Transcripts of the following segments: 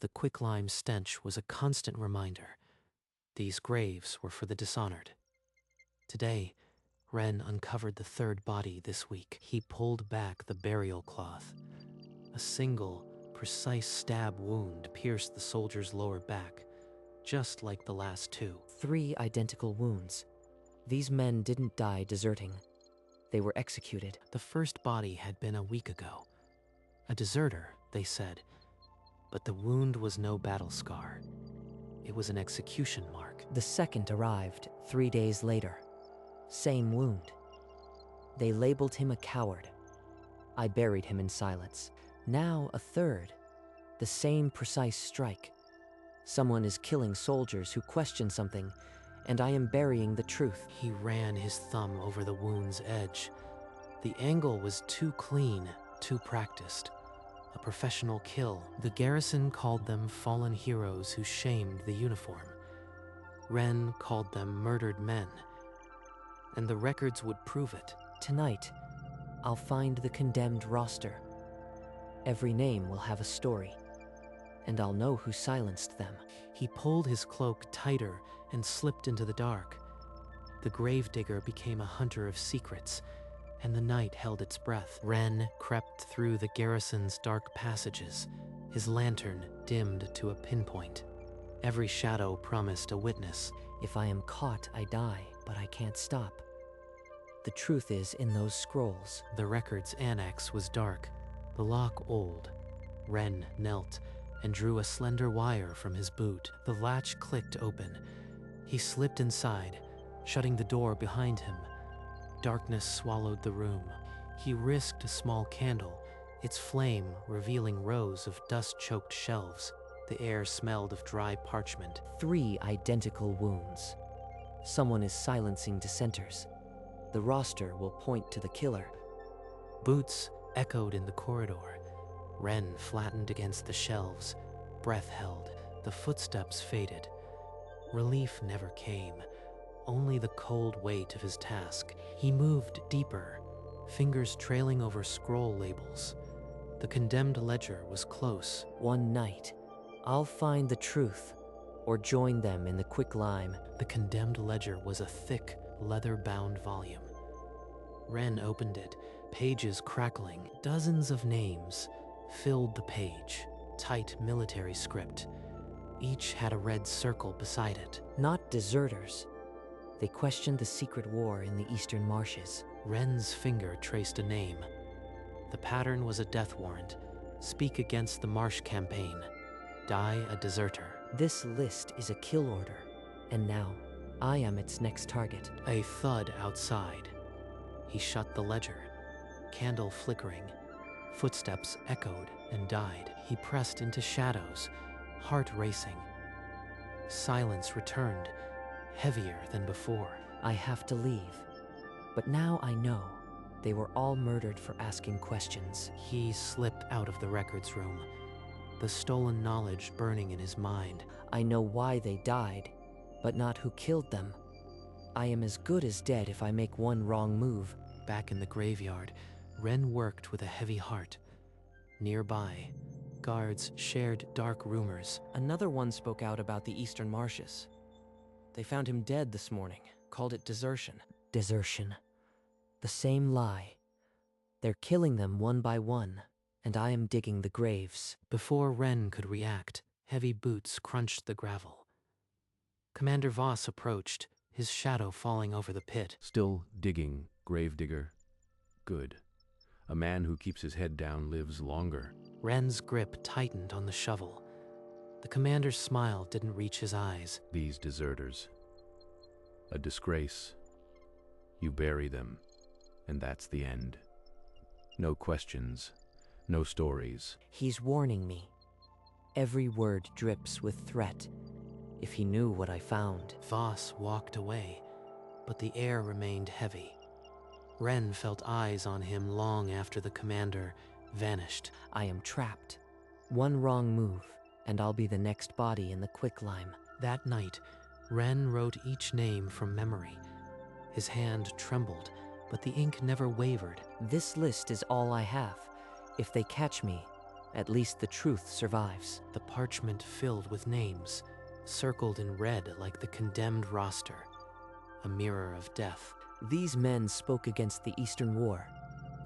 The quicklime stench was a constant reminder. These graves were for the dishonored. Today, Ren uncovered the third body this week. He pulled back the burial cloth. A single, precise stab wound pierced the soldier's lower back, just like the last two. 3 identical wounds. These men didn't die deserting. They were executed. The first body had been a week ago. A deserter, they said, but the wound was no battle scar. It was an execution mark. The second arrived 3 days later. Same wound. They labeled him a coward. I buried him in silence. Now a third. The same precise strike. Someone is killing soldiers who question something, and I am burying the truth. He ran his thumb over the wound's edge. The angle was too clean, too practiced. A professional kill. The garrison called them fallen heroes who shamed the uniform. Ren called them murdered men. And the records would prove it. Tonight, I'll find the condemned roster. Every name will have a story, and I'll know who silenced them. He pulled his cloak tighter and slipped into the dark. The gravedigger became a hunter of secrets, and the night held its breath. Ren crept through the garrison's dark passages, his lantern dimmed to a pinpoint. Every shadow promised a witness. If I am caught, I die, but I can't stop. The truth is in those scrolls. The record's annex was dark, the lock old. Ren knelt and drew a slender wire from his boot. The latch clicked open. He slipped inside, shutting the door behind him. Darkness swallowed the room. He risked a small candle, its flame revealing rows of dust-choked shelves. The air smelled of dry parchment. 3 identical wounds. Someone is silencing dissenters. The roster will point to the killer. Boots echoed in the corridor. Ren flattened against the shelves, breath held. The footsteps faded. Relief never came, only the cold weight of his task. He moved deeper, fingers trailing over scroll labels. The condemned ledger was close. One night, I'll find the truth, or join them in the quicklime. The condemned ledger was a thick, leather-bound volume. Ren opened it, pages crackling. Dozens of names filled the page, tight military script. Each had a red circle beside it. Not deserters. They questioned the secret war in the eastern marshes. Ren's finger traced a name. The pattern was a death warrant. Speak against the Marsh campaign. Die a deserter. This list is a kill order, and now I am its next target. A thud outside. He shut the ledger, candle flickering. Footsteps echoed and died. He pressed into shadows, heart racing. Silence returned, heavier than before. I have to leave. But now I know they were all murdered for asking questions. He slipped out of the records room, the stolen knowledge burning in his mind. I know why they died, but not who killed them. I am as good as dead if I make one wrong move. Back in the graveyard, Ren worked with a heavy heart. Nearby, guards shared dark rumors. Another one spoke out about the eastern marshes. They found him dead this morning, called it desertion. Desertion. The same lie. They're killing them one by one, and I am digging the graves. Before Ren could react, heavy boots crunched the gravel. Commander Voss approached, his shadow falling over the pit. Still digging, gravedigger. Good. A man who keeps his head down lives longer. Ren's grip tightened on the shovel. The commander's smile didn't reach his eyes. These deserters. A disgrace. You bury them, and that's the end. No questions, no stories. He's warning me. Every word drips with threat. If he knew what I found. Voss walked away, but the air remained heavy. Ren felt eyes on him long after the commander vanished. I am trapped. One wrong move, and I'll be the next body in the quicklime. That night, Ren wrote each name from memory. His hand trembled, but the ink never wavered. This list is all I have. If they catch me, At least the truth survives. The parchment filled with names, circled in red like the condemned roster, a mirror of death. These men spoke against the Eastern War.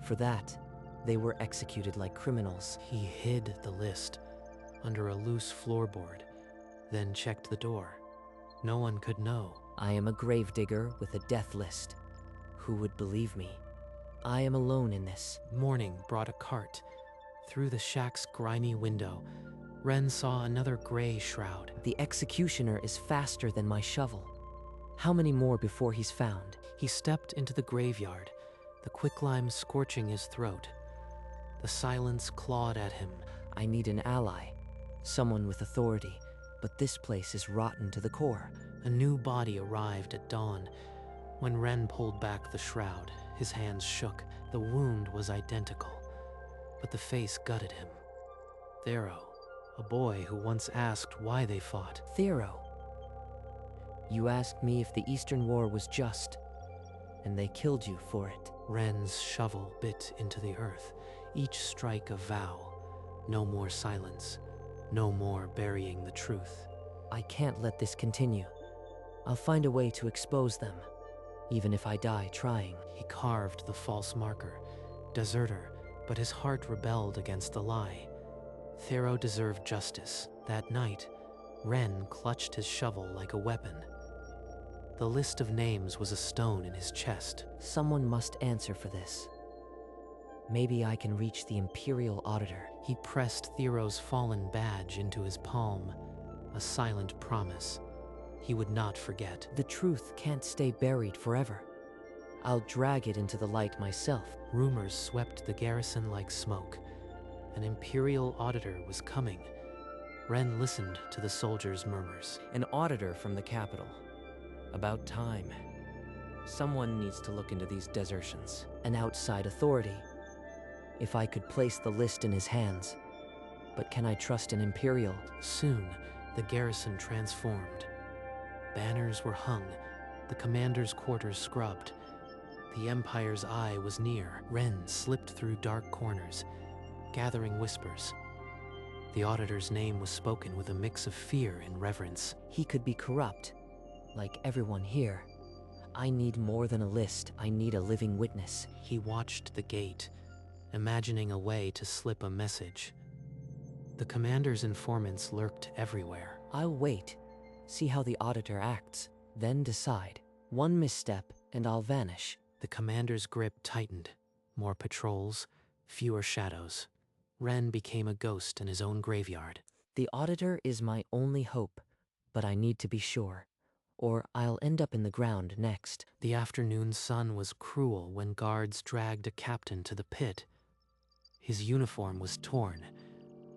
For that, they were executed like criminals. He hid the list under a loose floorboard, then checked the door. No one could know. I am a gravedigger with a death list. Who would believe me? I am alone in this. Morning brought a cart. Through the shack's grimy window, Ren saw another gray shroud. The executioner is faster than my shovel. How many more before he's found? He stepped into the graveyard, the quicklime scorching his throat. The silence clawed at him. I need an ally, someone with authority, but this place is rotten to the core. A new body arrived at dawn. When Ren pulled back the shroud, his hands shook. The wound was identical, but the face gutted him. Thero, a boy who once asked why they fought. Thero, you asked me if the Eastern War was just, and they killed you for it. Ren's shovel bit into the earth, each strike a vow. No more silence, no more burying the truth. I can't let this continue. I'll find a way to expose them, even if I die trying. He carved the false marker, deserter, but his heart rebelled against the lie. Thero deserved justice. That night, Ren clutched his shovel like a weapon. The list of names was a stone in his chest. Someone must answer for this. Maybe I can reach the Imperial Auditor. He pressed Thero's fallen badge into his palm, a silent promise. He would not forget. The truth can't stay buried forever. I'll drag it into the light myself. Rumors swept the garrison like smoke. An Imperial Auditor was coming. Ren listened to the soldiers' murmurs. An auditor from the capital. About time. Someone needs to look into these desertions. An outside authority. If I could place the list in his hands. But can I trust an Imperial? Soon, the garrison transformed. Banners were hung, the commander's quarters scrubbed. The Empire's eye was near. Ren slipped through dark corners, gathering whispers. The auditor's name was spoken with a mix of fear and reverence. He could be corrupt, like everyone here. I need more than a list. I need a living witness. He watched the gate, imagining a way to slip a message. The commander's informants lurked everywhere. I'll wait, see how the auditor acts, then decide. One misstep, and I'll vanish. The commander's grip tightened. More patrols, fewer shadows. Ren became a ghost in his own graveyard. The auditor is my only hope, but I need to be sure, or I'll end up in the ground next. The afternoon sun was cruel when guards dragged a captain to the pit. His uniform was torn,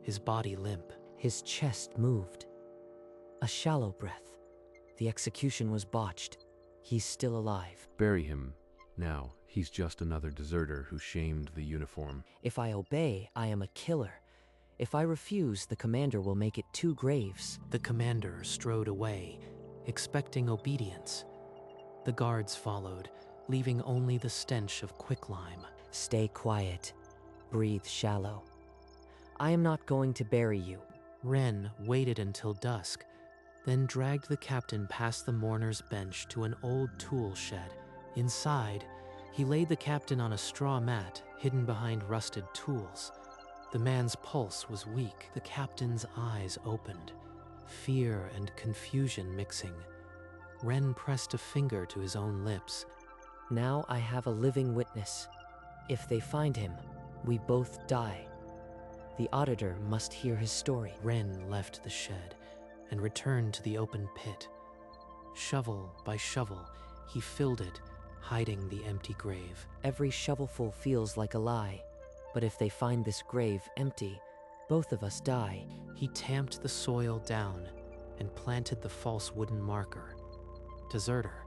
his body limp. His chest moved. A shallow breath. The execution was botched. He's still alive. Bury him. Now, he's just another deserter who shamed the uniform. If I obey, I am a killer. If I refuse, the commander will make it 2 graves. The commander strode away, expecting obedience. The guards followed, leaving only the stench of quicklime. Stay quiet. Breathe shallow. I am not going to bury you. Ren waited until dusk, then dragged the captain past the mourner's bench to an old tool shed. Inside, he laid the captain on a straw mat hidden behind rusted tools. The man's pulse was weak. The captain's eyes opened, fear and confusion mixing. Ren pressed a finger to his own lips. Now I have a living witness. If they find him, we both die. The auditor must hear his story. Ren left the shed and returned to the open pit. Shovel by shovel, he filled it, hiding the empty grave. Every shovelful feels like a lie, but if they find this grave empty, both of us die. He tamped the soil down and planted the false wooden marker. Deserter,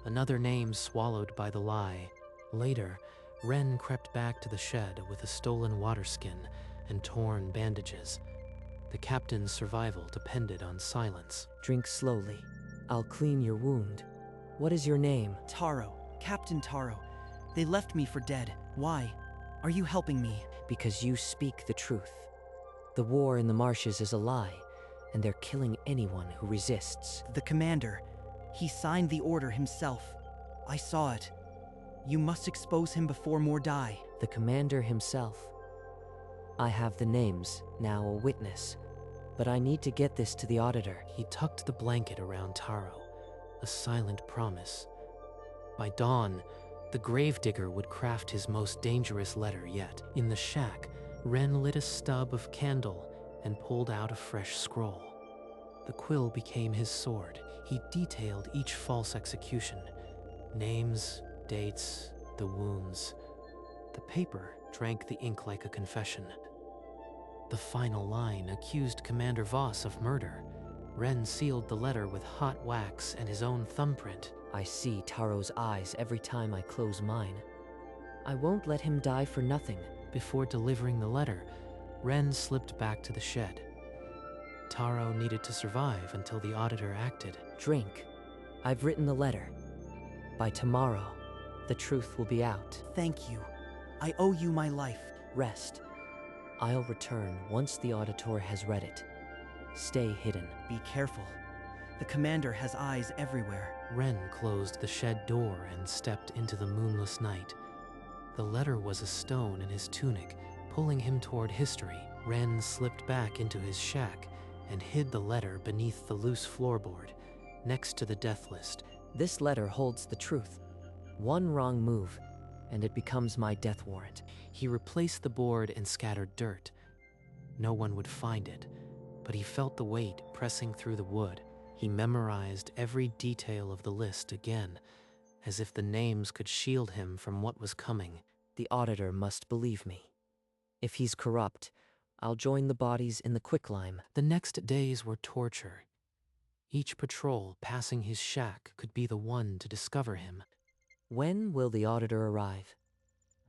another name swallowed by the lie. Later, Ren crept back to the shed with a stolen water skin and torn bandages. The captain's survival depended on silence. Drink slowly. I'll clean your wound. What is your name? Taro. Captain Taro. They left me for dead. Why? Are you helping me? Because you speak the truth. The war in the marshes is a lie, and they're killing anyone who resists. The commander. He signed the order himself. I saw it. You must expose him before more die. The commander himself. I have the names, now a witness. But I need to get this to the auditor. He tucked the blanket around Taro, a silent promise. By dawn, the gravedigger would craft his most dangerous letter yet. In the shack, Ren lit a stub of candle and pulled out a fresh scroll. The quill became his sword. He detailed each false execution. Names, dates, the wounds. The paper drank the ink like a confession. The final line accused Commander Voss of murder. Ren sealed the letter with hot wax and his own thumbprint. I see Taro's eyes every time I close mine. I won't let him die for nothing. Before delivering the letter, Ren slipped back to the shed. Taro needed to survive until the auditor acted. Drink. I've written the letter. By tomorrow, the truth will be out. Thank you. I owe you my life. Rest. I'll return once the auditor has read it. Stay hidden. Be careful. The commander has eyes everywhere. Ren closed the shed door and stepped into the moonless night. The letter was a stone in his tunic, pulling him toward history. Ren slipped back into his shack and hid the letter beneath the loose floorboard, next to the death list. This letter holds the truth. One wrong move, and it becomes my death warrant. He replaced the board and scattered dirt. No one would find it, but he felt the weight pressing through the wood. He memorized every detail of the list again, as if the names could shield him from what was coming. The auditor must believe me. If he's corrupt, I'll join the bodies in the quicklime. The next days were torture. Each patrol passing his shack could be the one to discover him. When will the auditor arrive?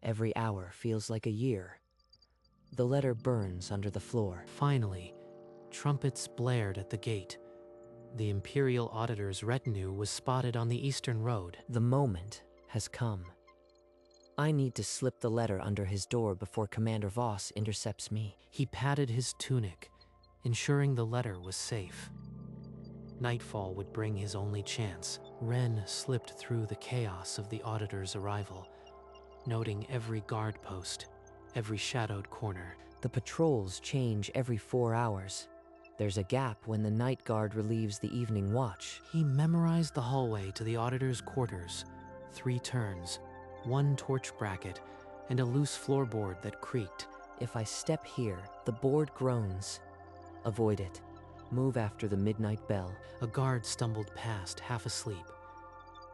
Every hour feels like a year. The letter burns under the floor. Finally, trumpets blared at the gate. The Imperial Auditor's retinue was spotted on the eastern road. The moment has come. I need to slip the letter under his door before Commander Voss intercepts me. He patted his tunic, ensuring the letter was safe. Nightfall would bring his only chance. Ren slipped through the chaos of the Auditor's arrival, noting every guard post, every shadowed corner. The patrols change every 4 hours. There's a gap when the night guard relieves the evening watch. He memorized the hallway to the Auditor's quarters, 3 turns, 1 torch bracket, and a loose floorboard that creaked. If I step here, the board groans. Avoid it. Move after the midnight bell. A guard stumbled past, half asleep.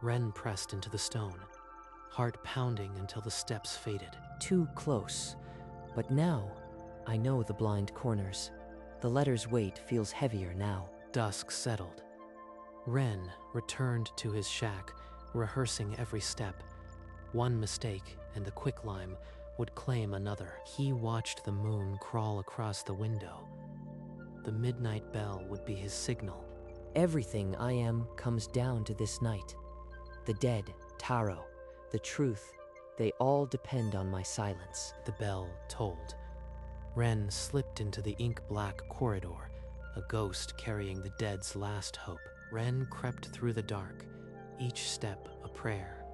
Ren pressed into the stone, heart pounding until the steps faded. Too close. But now, I know the blind corners. The letter's weight feels heavier now. Dusk settled. Ren returned to his shack, rehearsing every step. One mistake, and the quicklime would claim another. He watched the moon crawl across the window. The midnight bell would be his signal. Everything I am comes down to this night. The dead, Taro, the truth, they all depend on my silence. The bell tolled. Ren slipped into the ink-black corridor, a ghost carrying the dead's last hope. Ren crept through the dark, each step a prayer.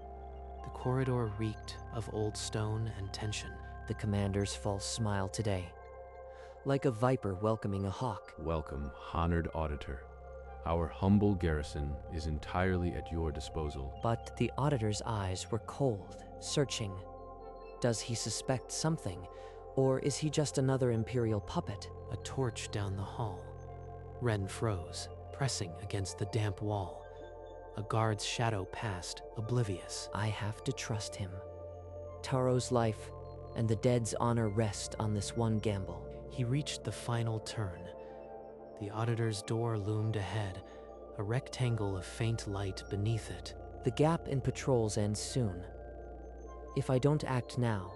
The corridor reeked of old stone and tension. The commander's false smile today. Like a viper welcoming a hawk. Welcome, honored auditor. Our humble garrison is entirely at your disposal. But the auditor's eyes were cold, searching. Does he suspect something, or is he just another Imperial puppet? A torch down the hall. Ren froze, pressing against the damp wall. A guard's shadow passed, oblivious. I have to trust him. Taro's life and the dead's honor rest on this one gamble. He reached the final turn. The auditor's door loomed ahead, a rectangle of faint light beneath it. The gap in patrols ends soon. If I don't act now,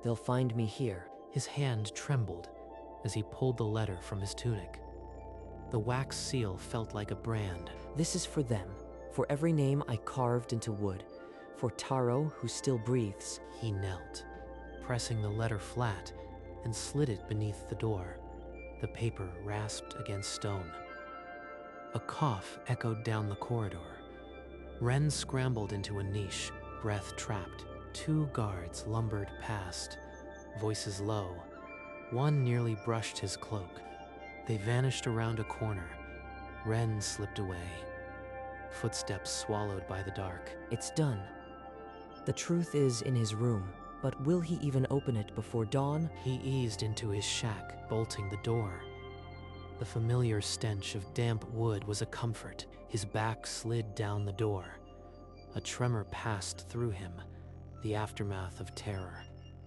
they'll find me here. His hand trembled as he pulled the letter from his tunic. The wax seal felt like a brand. This is for them, for every name I carved into wood, for Taro who still breathes. He knelt, pressing the letter flat, and slid it beneath the door. The paper rasped against stone. A cough echoed down the corridor. Ren scrambled into a niche, breath trapped. 2 guards lumbered past, voices low. One nearly brushed his cloak. They vanished around a corner. Ren slipped away. Footsteps swallowed by the dark. It's done. The truth is in his room, but will he even open it before dawn? He eased into his shack, bolting the door. The familiar stench of damp wood was a comfort. His back slid down the door. A tremor passed through him, the aftermath of terror.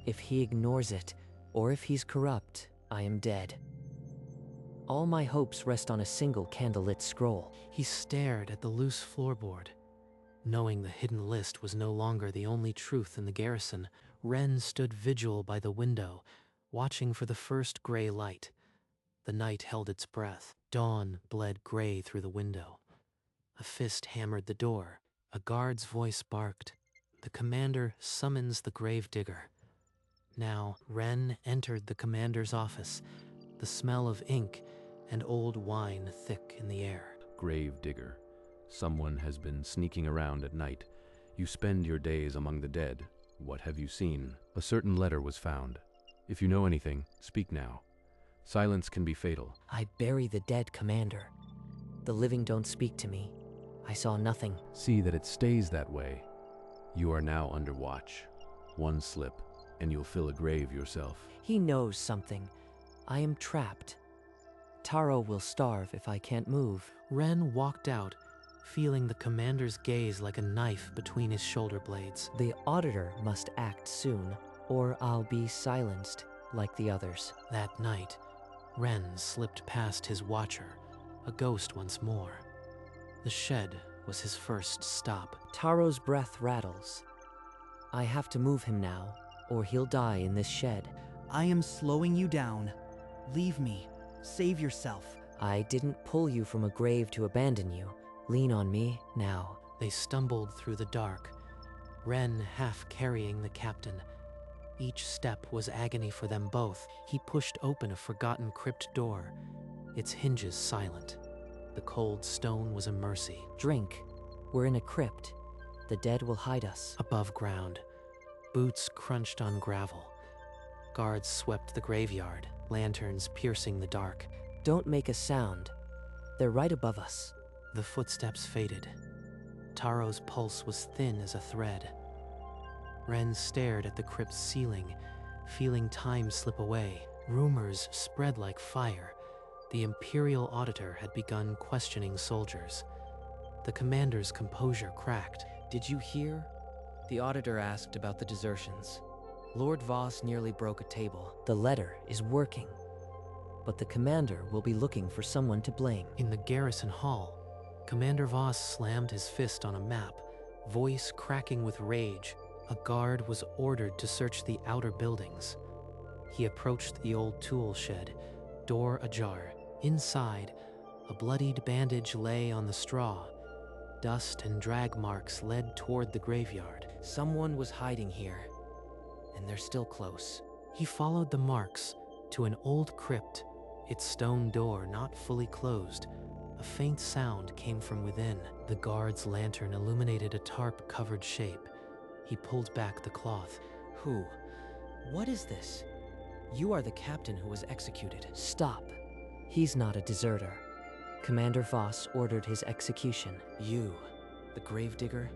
If he ignores it, or if he's corrupt, I am dead. All my hopes rest on a single candlelit scroll. He stared at the loose floorboard. Knowing the hidden list was no longer the only truth in the garrison, Ren stood vigil by the window, watching for the first gray light. The night held its breath. Dawn bled gray through the window. A fist hammered the door. A guard's voice barked. The commander summons the gravedigger. Now, Ren entered the commander's office, the smell of ink and old wine thick in the air. Gravedigger. Someone has been sneaking around at night. You spend your days among the dead. What have you seen? A certain letter was found. If you know anything, speak now. Silence can be fatal. I bury the dead, Commander. The living don't speak to me. I saw nothing. See that it stays that way. You are now under watch. One slip, and you'll fill a grave yourself. He knows something. I am trapped. Taro will starve if I can't move. Ren walked out, feeling the commander's gaze like a knife between his shoulder blades. The auditor must act soon, or I'll be silenced like the others. That night, Ren slipped past his watcher, a ghost once more. The shed was his first stop. Taro's breath rattles. I have to move him now, or he'll die in this shed. I am slowing you down. Leave me. Save yourself. I didn't pull you from a grave to abandon you. Lean on me now. They stumbled through the dark, Ren half carrying the captain. Each step was agony for them both. He pushed open a forgotten crypt door, its hinges silent. The cold stone was a mercy. Drink. We're in a crypt. The dead will hide us. Above ground, boots crunched on gravel. Guards swept the graveyard, lanterns piercing the dark. Don't make a sound. They're right above us. The footsteps faded. Taro's pulse was thin as a thread. Ren stared at the crypt's ceiling, feeling time slip away. Rumors spread like fire. The Imperial Auditor had begun questioning soldiers. The commander's composure cracked. Did you hear? The auditor asked about the desertions. Lord Voss nearly broke a table. The letter is working. But the commander will be looking for someone to blame. In the garrison hall, Commander Voss slammed his fist on a map, voice cracking with rage. A guard was ordered to search the outer buildings. He approached the old tool shed, door ajar. Inside, a bloodied bandage lay on the straw. Dust and drag marks led toward the graveyard. Someone was hiding here, and they're still close. He followed the marks to an old crypt, its stone door not fully closed. A faint sound came from within. The guard's lantern illuminated a tarp-covered shape. He pulled back the cloth. Who? What is this? You are the captain who was executed. Stop. He's not a deserter. Commander Voss ordered his execution. You, the gravedigger,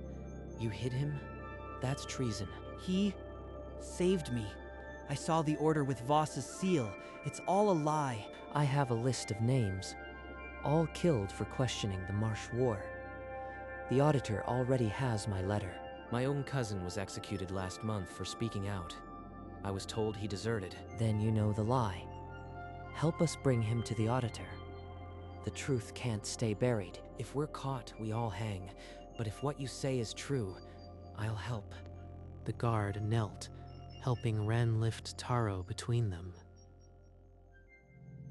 you hid him? That's treason. He saved me. I saw the order with Voss's seal. It's all a lie. I have a list of names, all killed for questioning the Marsh War. The auditor already has my letter. My own cousin was executed last month for speaking out. I was told he deserted. Then you know the lie. Help us bring him to the auditor. The truth can't stay buried. If we're caught, we all hang. But if what you say is true, I'll help. The guard knelt, helping Ren lift Taro between them.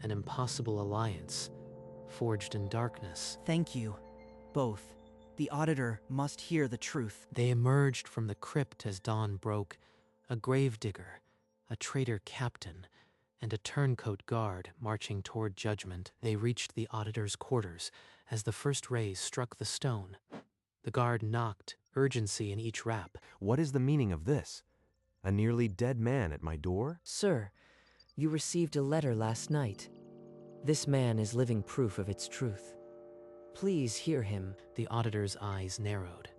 An impossible alliance, forged in darkness. Thank you, both. The auditor must hear the truth. They emerged from the crypt as dawn broke, a gravedigger, a traitor captain, and a turncoat guard marching toward judgment. They reached the auditor's quarters as the first rays struck the stone. The guard knocked, urgency in each rap. What is the meaning of this? A nearly dead man at my door? Sir, you received a letter last night. This man is living proof of its truth. Please hear him. The auditor's eyes narrowed.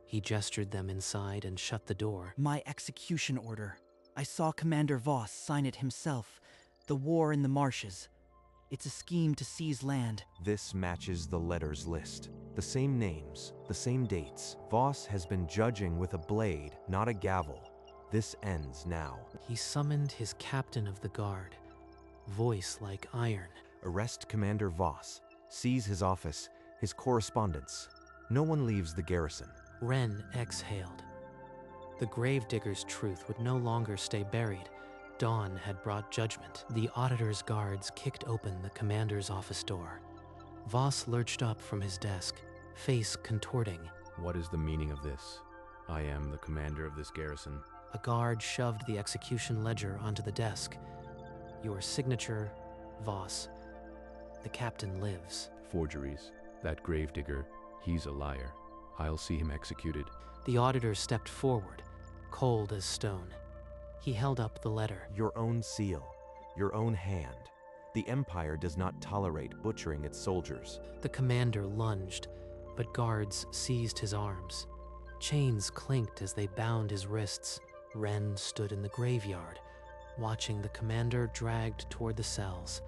He gestured them inside and shut the door. My execution order. I saw Commander Voss sign it himself. The war in the marshes. It's a scheme to seize land. This matches the letters list. The same names, the same dates. Voss has been judging with a blade, not a gavel. This ends now. He summoned his captain of the guard, voice like iron. Arrest Commander Voss. Seize his office, his correspondence. No one leaves the garrison. Wren exhaled. The gravedigger's truth would no longer stay buried. Dawn had brought judgment. The auditor's guards kicked open the commander's office door. Voss lurched up from his desk, face contorting. What is the meaning of this? I am the commander of this garrison. A guard shoved the execution ledger onto the desk. Your signature, Voss. The captain lives. Forgeries. That gravedigger, he's a liar. I'll see him executed. The auditor stepped forward, cold as stone. He held up the letter. Your own seal, your own hand. The Empire does not tolerate butchering its soldiers. The commander lunged, but guards seized his arms. Chains clinked as they bound his wrists. Wren stood in the graveyard, watching the commander dragged toward the cells.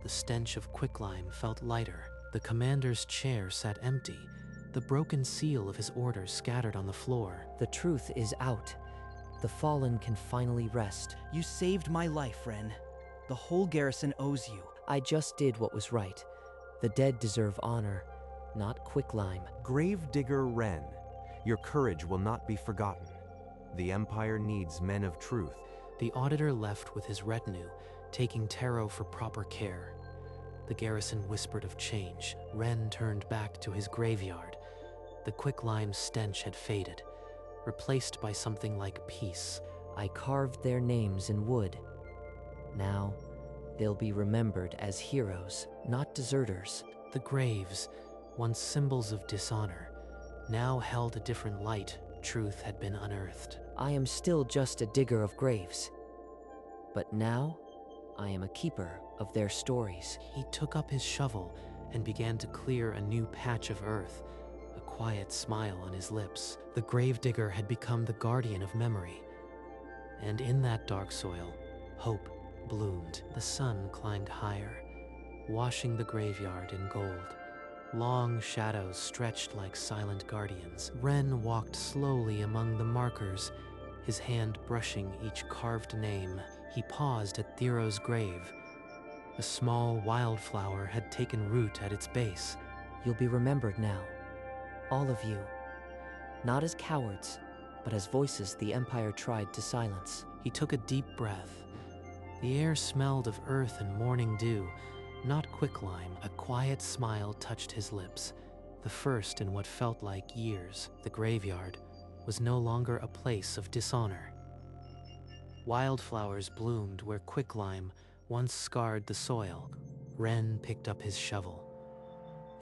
The stench of quicklime felt lighter. The commander's chair sat empty, the broken seal of his orders scattered on the floor. The truth is out. The fallen can finally rest. You saved my life, Wren. The whole garrison owes you. I just did what was right. The dead deserve honor, not quicklime. Gravedigger Wren, your courage will not be forgotten. The Empire needs men of truth. The auditor left with his retinue, taking Taro for proper care. The garrison whispered of change. Wren turned back to his graveyard. The quicklime stench had faded, replaced by something like peace. I carved their names in wood. Now, they'll be remembered as heroes, not deserters. The graves, once symbols of dishonor, now held a different light. Truth had been unearthed. I am still just a digger of graves. But now, I am a keeper of their stories. He took up his shovel and began to clear a new patch of earth, a quiet smile on his lips. The gravedigger had become the guardian of memory. And in that dark soil, hope bloomed. The sun climbed higher, washing the graveyard in gold. Long shadows stretched like silent guardians. Wren walked slowly among the markers, his hand brushing each carved name. He paused at Thero's grave. A small wildflower had taken root at its base. You'll be remembered now. All of you. Not as cowards, but as voices the Empire tried to silence. He took a deep breath. The air smelled of earth and morning dew, not quicklime. A quiet smile touched his lips, the first in what felt like years. The graveyard was no longer a place of dishonor. Wildflowers bloomed where quicklime once scarred the soil. Wren picked up his shovel.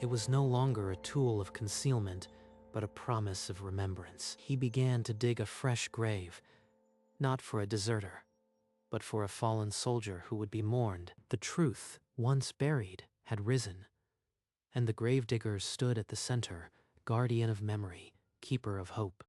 It was no longer a tool of concealment, but a promise of remembrance. He began to dig a fresh grave, not for a deserter, but for a fallen soldier who would be mourned. The truth, once buried, had risen, and the gravedigger stood at the center, guardian of memory, keeper of hope.